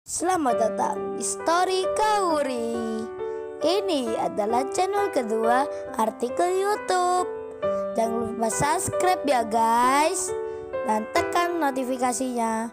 Selamat datang di Story Kauri. Ini adalah channel kedua artikel YouTube. Jangan lupa subscribe ya guys, dan tekan notifikasinya.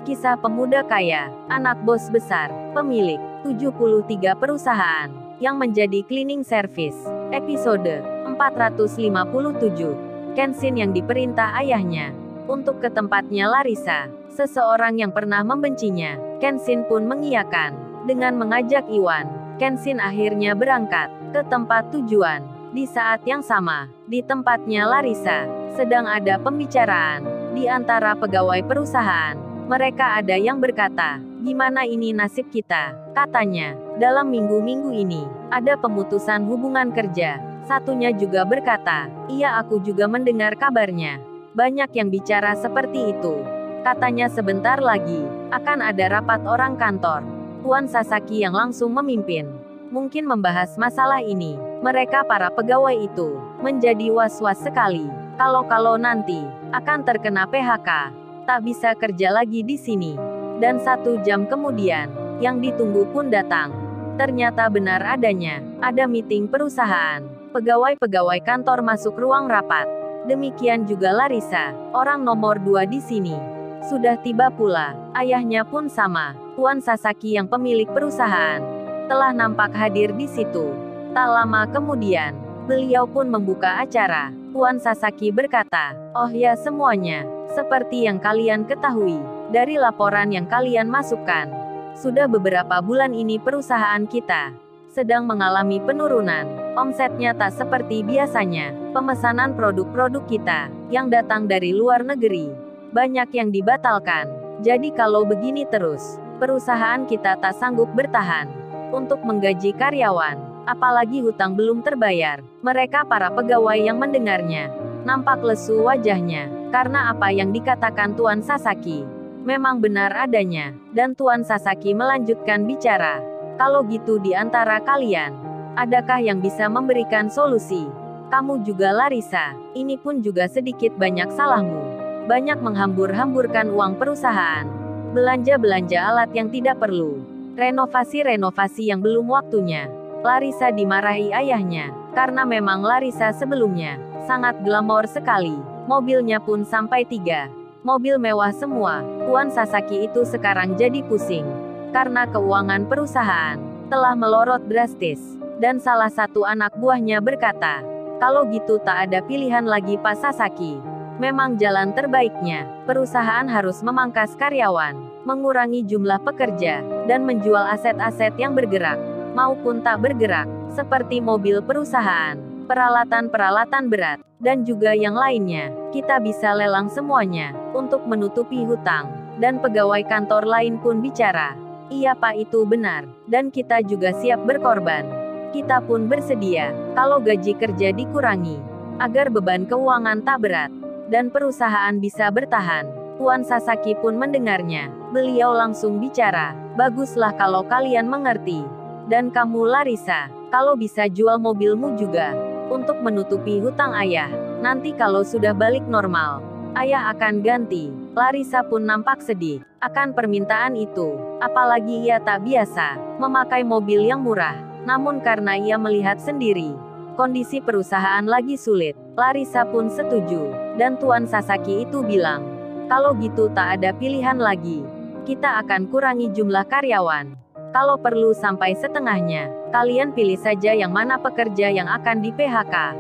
Kisah pemuda kaya, anak bos besar, pemilik 73 perusahaan, yang menjadi cleaning service. Episode 457. Kenshin yang diperintah ayahnya untuk ke tempatnya Larissa, seseorang yang pernah membencinya. Kenshin pun mengiyakan dengan mengajak Iwan. Kenshin akhirnya berangkat ke tempat tujuan. Di saat yang sama, di tempatnya Larissa, sedang ada pembicaraan di antara pegawai perusahaan. Mereka ada yang berkata, "Gimana ini nasib kita?" Katanya, "Dalam minggu-minggu ini, ada pemutusan hubungan kerja." Satunya juga berkata, "Iya, aku juga mendengar kabarnya." Banyak yang bicara seperti itu. Katanya sebentar lagi, akan ada rapat orang kantor. Tuan Sasaki yang langsung memimpin. Mungkin membahas masalah ini. Mereka para pegawai itu, menjadi was-was sekali. Kalau nanti, akan terkena PHK. Tak bisa kerja lagi di sini. Dan 1 jam kemudian, yang ditunggu pun datang. Ternyata benar adanya, ada meeting perusahaan. Pegawai-pegawai kantor masuk ruang rapat. Demikian juga Larissa, orang nomor 2 di sini. Sudah tiba pula, ayahnya pun sama, Tuan Sasaki yang pemilik perusahaan. Telah nampak hadir di situ. Tak lama kemudian, beliau pun membuka acara. Tuan Sasaki berkata, "Oh ya semuanya, seperti yang kalian ketahui, dari laporan yang kalian masukkan, sudah beberapa bulan ini perusahaan kita sedang mengalami penurunan. Omsetnya tak seperti biasanya. Pemesanan produk-produk kita, yang datang dari luar negeri, banyak yang dibatalkan. Jadi kalau begini terus, perusahaan kita tak sanggup bertahan untuk menggaji karyawan. Apalagi hutang belum terbayar." Mereka para pegawai yang mendengarnya, nampak lesu wajahnya, karena apa yang dikatakan Tuan Sasaki memang benar adanya. Dan Tuan Sasaki melanjutkan bicara, "Kalau gitu di antara kalian, adakah yang bisa memberikan solusi? Kamu juga Larissa, ini pun juga sedikit banyak salahmu. Banyak menghambur-hamburkan uang perusahaan. Belanja-belanja alat yang tidak perlu. Renovasi-renovasi yang belum waktunya." Larissa dimarahi ayahnya, karena memang Larissa sebelumnya sangat glamor sekali. Mobilnya pun sampai 3 mobil mewah semua. Tuan Sasaki itu sekarang jadi pusing, karena keuangan perusahaan telah melorot drastis. Dan salah satu anak buahnya berkata, "Kalau gitu tak ada pilihan lagi Pak Sasaki. Memang jalan terbaiknya, perusahaan harus memangkas karyawan, mengurangi jumlah pekerja, dan menjual aset-aset yang bergerak, maupun tak bergerak, seperti mobil perusahaan, peralatan-peralatan berat, dan juga yang lainnya. Kita bisa lelang semuanya, untuk menutupi hutang." Dan pegawai kantor lain pun bicara, "Iya Pak, itu benar, dan kita juga siap berkorban. Kita pun bersedia, kalau gaji kerja dikurangi, agar beban keuangan tak berat, dan perusahaan bisa bertahan." Tuan Sasaki pun mendengarnya. Beliau langsung bicara, "Baguslah kalau kalian mengerti. Dan kamu Larissa, kalau bisa jual mobilmu juga, untuk menutupi hutang ayah. Nanti kalau sudah balik normal, ayah akan ganti." Larissa pun nampak sedih akan permintaan itu. Apalagi ia tak biasa memakai mobil yang murah. Namun karena ia melihat sendiri kondisi perusahaan lagi sulit, Larissa pun setuju. Dan Tuan Sasaki itu bilang, "Kalau gitu tak ada pilihan lagi. Kita akan kurangi jumlah karyawan. Kalau perlu sampai setengahnya. Kalian pilih saja yang mana pekerja yang akan di PHK.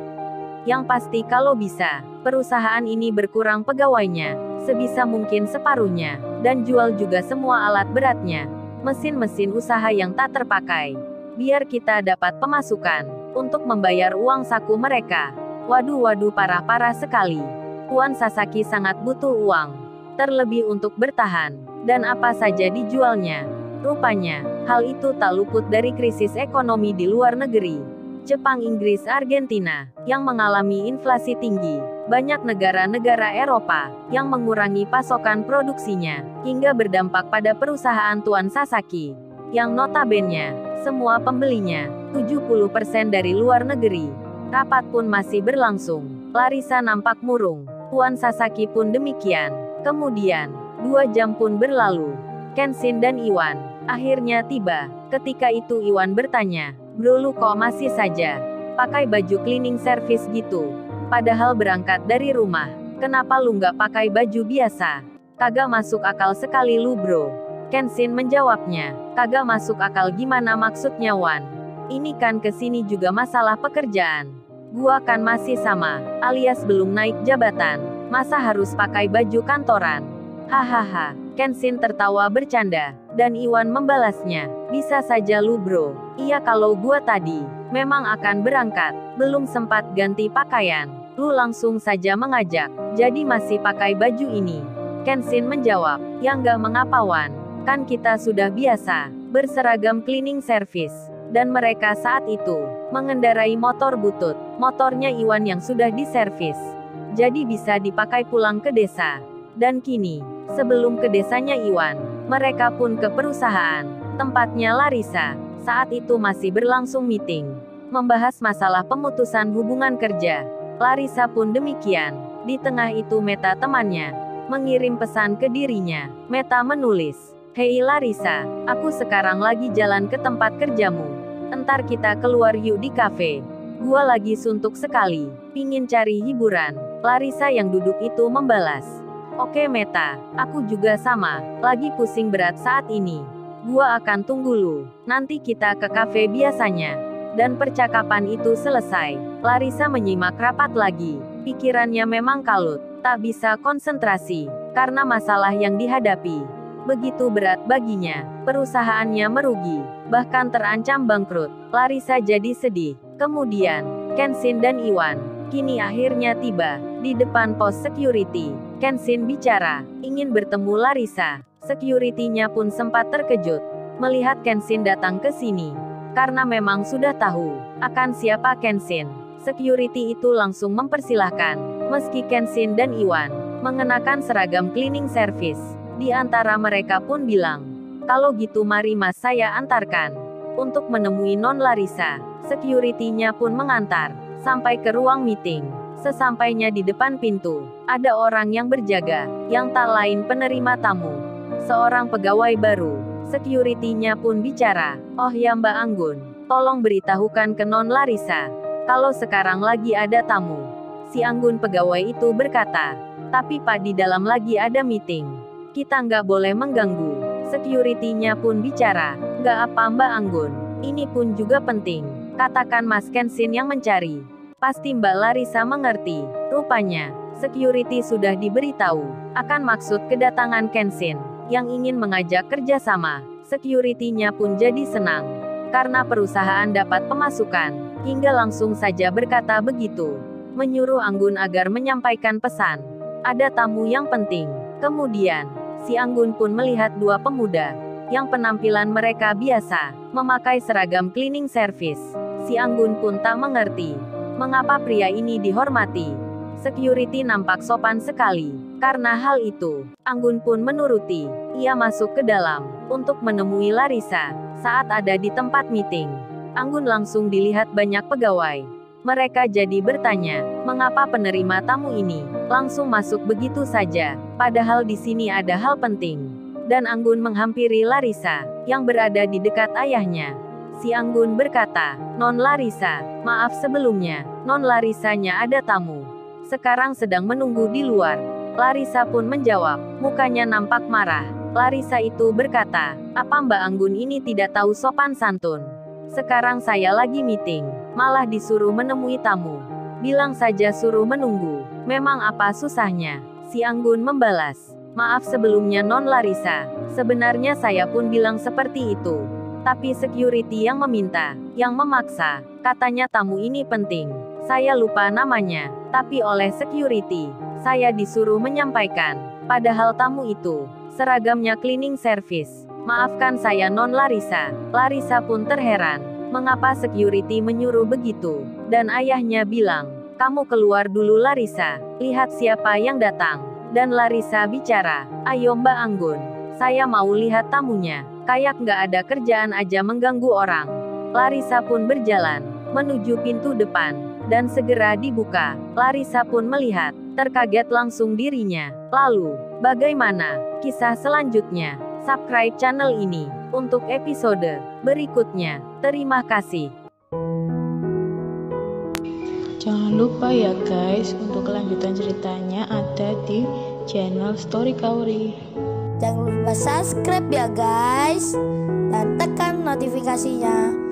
Yang pasti kalau bisa, perusahaan ini berkurang pegawainya, sebisa mungkin separuhnya, dan jual juga semua alat beratnya, mesin-mesin usaha yang tak terpakai. Biar kita dapat pemasukan, untuk membayar uang saku mereka." Waduh, parah sekali. Tuan Sasaki sangat butuh uang, terlebih untuk bertahan, dan apa saja dijualnya. Rupanya, hal itu tak luput dari krisis ekonomi di luar negeri. Jepang, Inggris, Argentina, yang mengalami inflasi tinggi. Banyak negara-negara Eropa, yang mengurangi pasokan produksinya, hingga berdampak pada perusahaan Tuan Sasaki, yang notabene, semua pembelinya, 70% dari luar negeri. Rapat pun masih berlangsung. Larissa nampak murung. Tuan Sasaki pun demikian. Kemudian, 2 jam pun berlalu. Kenshin dan Iwan akhirnya tiba. Ketika itu Iwan bertanya, "Bro, lu kok masih saja pakai baju cleaning service gitu? Padahal berangkat dari rumah. Kenapa lu nggak pakai baju biasa? Kagak masuk akal sekali lu, bro." Kenshin menjawabnya, "Kagak masuk akal gimana maksudnya, Wan? Ini kan kesini juga masalah pekerjaan. Gua kan masih sama, alias belum naik jabatan. Masa harus pakai baju kantoran?" Hahaha. Kenshin tertawa bercanda, dan Iwan membalasnya, "Bisa saja lu, bro. Iya, kalau gua tadi memang akan berangkat, belum sempat ganti pakaian. Lu langsung saja mengajak, jadi masih pakai baju ini." Kenshin menjawab, "Ya nggak mengapa, Wan. Kan kita sudah biasa berseragam cleaning service." Dan mereka saat itu mengendarai motor butut, motornya Iwan yang sudah diservis. Jadi bisa dipakai pulang ke desa. Dan kini, sebelum ke desanya Iwan, mereka pun ke perusahaan tempatnya Larissa. Saat itu masih berlangsung meeting, membahas masalah pemutusan hubungan kerja. Larissa pun demikian. Di tengah itu Meta temannya mengirim pesan ke dirinya. Meta menulis, "Hei Larissa, aku sekarang lagi jalan ke tempat kerjamu. Entar kita keluar yuk di kafe. Gua lagi suntuk sekali, pingin cari hiburan." Larissa yang duduk itu membalas, "Oke Meta, aku juga sama, lagi pusing berat saat ini. Gua akan tunggu lu, nanti kita ke kafe biasanya." Dan percakapan itu selesai. Larissa menyimak rapat lagi. Pikirannya memang kalut, tak bisa konsentrasi, karena masalah yang dihadapi begitu berat baginya. Perusahaannya merugi, bahkan terancam bangkrut. Larissa jadi sedih. Kemudian, Kenshin dan Iwan kini akhirnya tiba di depan pos security. Kenshin bicara, ingin bertemu Larissa. Security-nya pun sempat terkejut melihat Kenshin datang ke sini. Karena memang sudah tahu akan siapa Kenshin. Security itu langsung mempersilahkan. Meski Kenshin dan Iwan mengenakan seragam cleaning service, di antara mereka pun bilang, "Kalau gitu mari mas saya antarkan." Untuk menemui Non Larissa, security-nya pun mengantar sampai ke ruang meeting. Sesampainya di depan pintu, ada orang yang berjaga, yang tak lain penerima tamu. Seorang pegawai baru. Security-nya pun bicara, "Oh ya Mbak Anggun, tolong beritahukan ke Non Larissa kalau sekarang lagi ada tamu." Si Anggun pegawai itu berkata, "Tapi Pak, di dalam lagi ada meeting. Kita nggak boleh mengganggu." Security-nya pun bicara, "Nggak apa Mbak Anggun, ini pun juga penting. Katakan Mas Kenshin yang mencari." Pasti Mbak Larissa mengerti. Rupanya, security sudah diberitahu akan maksud kedatangan Kenshin yang ingin mengajak kerjasama. Security-nya pun jadi senang karena perusahaan dapat pemasukan, hingga langsung saja berkata begitu, menyuruh Anggun agar menyampaikan pesan. Ada tamu yang penting. Kemudian, si Anggun pun melihat dua pemuda yang penampilan mereka biasa, memakai seragam cleaning service. Si Anggun pun tak mengerti mengapa pria ini dihormati. Security nampak sopan sekali. Karena hal itu, Anggun pun menuruti. Ia masuk ke dalam untuk menemui Larissa. Saat ada di tempat meeting, Anggun langsung dilihat banyak pegawai. Mereka jadi bertanya, mengapa penerima tamu ini langsung masuk begitu saja, padahal di sini ada hal penting. Dan Anggun menghampiri Larissa yang berada di dekat ayahnya. Si Anggun berkata, "Non Larissa, maaf sebelumnya, Non Larissanya ada tamu. Sekarang sedang menunggu di luar." Larissa pun menjawab, mukanya nampak marah. Larissa itu berkata, "Apa Mbak Anggun ini tidak tahu sopan santun? Sekarang saya lagi meeting, malah disuruh menemui tamu. Bilang saja suruh menunggu. Memang apa susahnya?" Si Anggun membalas, "Maaf sebelumnya Non Larissa, sebenarnya saya pun bilang seperti itu. Tapi security yang meminta, yang memaksa, katanya tamu ini penting. Saya lupa namanya, tapi oleh security, saya disuruh menyampaikan. Padahal tamu itu, seragamnya cleaning service. Maafkan saya Non Larissa." Larissa pun terheran, mengapa security menyuruh begitu. Dan ayahnya bilang, "Kamu keluar dulu Larissa, lihat siapa yang datang." Dan Larissa bicara, "Ayo Mbak Anggun, saya mau lihat tamunya. Kayak nggak ada kerjaan aja mengganggu orang." Larissa pun berjalan menuju pintu depan, dan segera dibuka. Larissa pun melihat, terkaget langsung dirinya. Lalu, Bagaimana kisah selanjutnya? Subscribe channel ini untuk episode berikutnya. Terima kasih. Jangan lupa ya guys, untuk kelanjutan ceritanya ada di channel Story Kauri. Jangan lupa subscribe ya guys, dan tekan notifikasinya